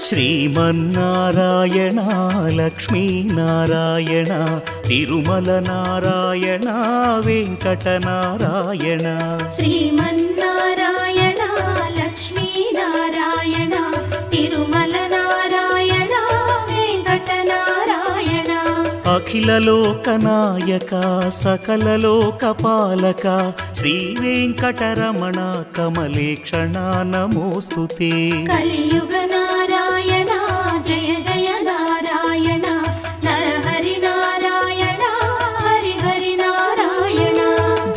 శ్రీమన్నారాయణ లక్ష్మీనారాయణ తిరుమల నారాయణ వెంకటనారాయణ. శ్రీమన్నారాయణ లక్ష్మీనారాయణ తిరుమల నారాయణ వెంకటనారాయణ. అఖిల లోకనాయక సకల లోకపాలక శ్రీ వెంకటరమణ కమలేక్షణ నమోస్తుతే. కలియుగ నారాయణ జయ జయ నారాయణ నరహరి నారాయణ హరి హరి నారాయణ.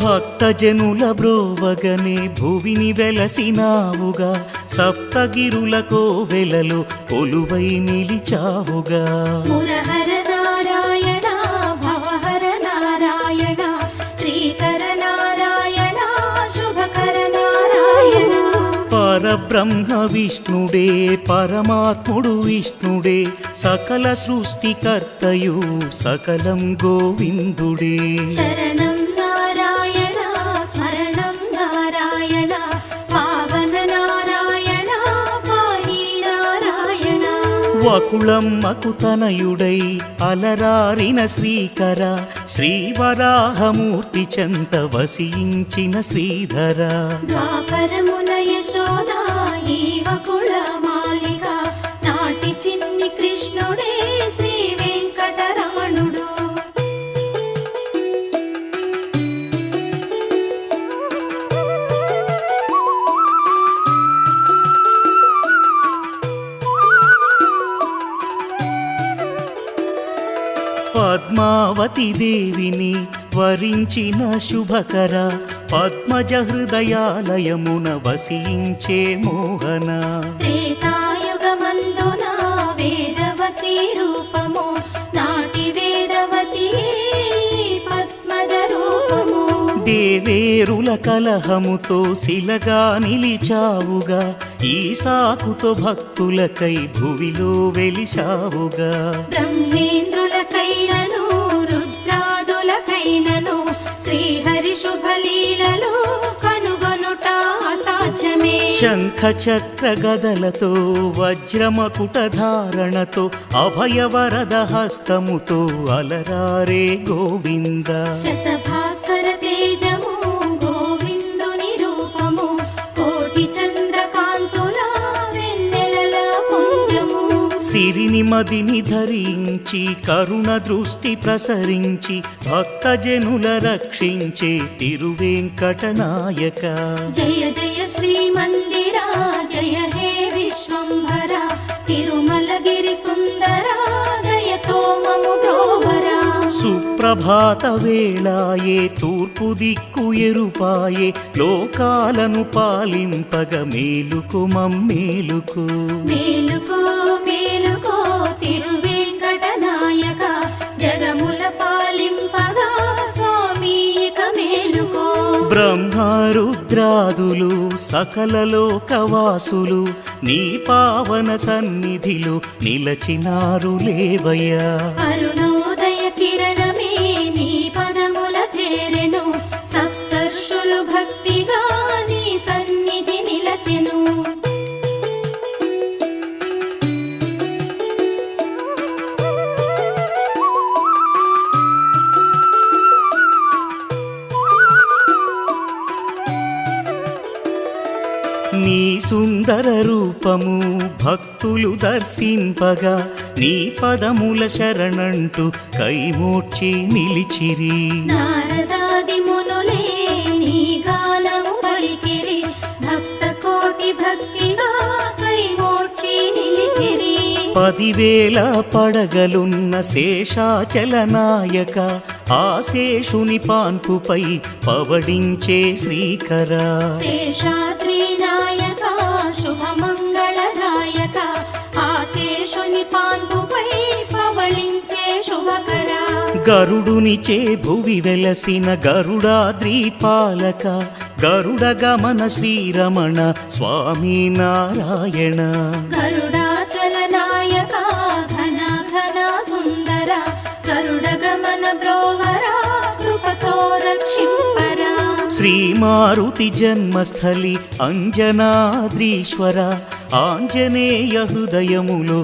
భక్తజనుల బ్రోవగనే భువిని వెలసినావుగా సప్తగిరుల కోవెలలో కొలువై నిలిచావుగా. మురహర నారాయణ భవహర నారాయణ శ్రీకర నారాయణ శుభకర నారాయణ. పరబ్రహ్మ విష్ణుడే పరమాత్ముడు విష్ణుడే సకల సృష్టికర్తయు సకలం గోవిందుడే. శరణం నారాయణ స్మరణం నారాయణ పావన నారాయణ పాహి నారాయణ. వకుళమ్మకు తనయుడై అలరారిన శ్రీకర శ్రీవరాహమూర్తి చెంత వసించిన శ్రీధర. ద్వాపరమున యశోద జీవకుల మాలిక నాటి చిన్ని కృష్ణుడే శ్రీ వెంకటరమణుడు. పద్మావతి దేవిని వరించిన శుభకర పద్మజ హృదయాలయమున వసించే మోహన. త్రేతాయుగమందున వేదవతి రూపము నాటి వేదవతి పద్మజ రూపము. దేవేరుల కలహముతో శిలగా నిలిచావుగా ఈ సాకుతో భక్తులకై భువిలో వెలిశావుగా. బ్రహ్మేంద్రులకైనను రుద్రాదులకైనను శ్రీహరి శుభలీలలో కనుగొనుట అసాధ్యమే. శంఖ చక్ర గదలతో వజ్రమకుట ధారణతో అభయవరద హస్తముతో అలరారే గోవింద. శతభాస్కర తేజము గోవిందుని రూపము కోటి చంద్రకాంతుల వెన్నెలల పుంజము. సిరిని మదిని ధరించి కరుణ దృష్టి ప్రసరించి భక్తజనుల రక్షించే తిరువెంకటనాయక. జయ జయ శ్రీమందిర జయ హే విశ్వంభర తిరుమలగిరి సుందర దయతో మము బ్రోవరా. సుప్రభాత వేళాయే తూర్పు దిక్కు ఎరుపాయే లోకాలను పాలింపగ మేలుకు మమ్మేలుకు. మేలుకో మేలుకో తిరువెంకటనాయక జగముల పాలింపగా స్వామి ఇక మేలుకో. బ్రహ్మరుద్రాదులు సకల లోకవాసులు నీ పావన సన్నిధిలో నిలచినారు లేవయ్యా. అరుణోదయ కిరణమే నీ పదముల చేరెను సప్తర్షులు భక్తిగా నీ సన్నిధి నిలచెను. నీ సుందర రూపము భక్తులు దర్శింపగా నీ పదముల శరణంటూ కైమోడ్చి నిలిచిరి. నారదాది మునులే నీ గానము పలికిరి భక్త కోటి భక్తిగా కైమోడ్చి నిలిచిరి. 10,000 పడగలున్న శేషాచల నాయక ఆ శేషుని పాన్పుపై పవడించే శ్రీకర. శేషాద్రి నాయక శుభమంగళదాయక ఆశేషుని పాన్పుపై పవళించే శుభకర. గరుడునిచే భువి వెలసిన గరుడాద్రి పాలక గరుడ గమన శ్రీరమణ స్వామి నారాయణ. గరుడాచల నాయక ఘన ఘన సుందర గరుడ గమన బ్రోవర కృపతో రక్షింపరా. శ్రీమారుతి జన్మస్థలి అంజనాద్రీశ్వర ఆంజనేయ హృదయములో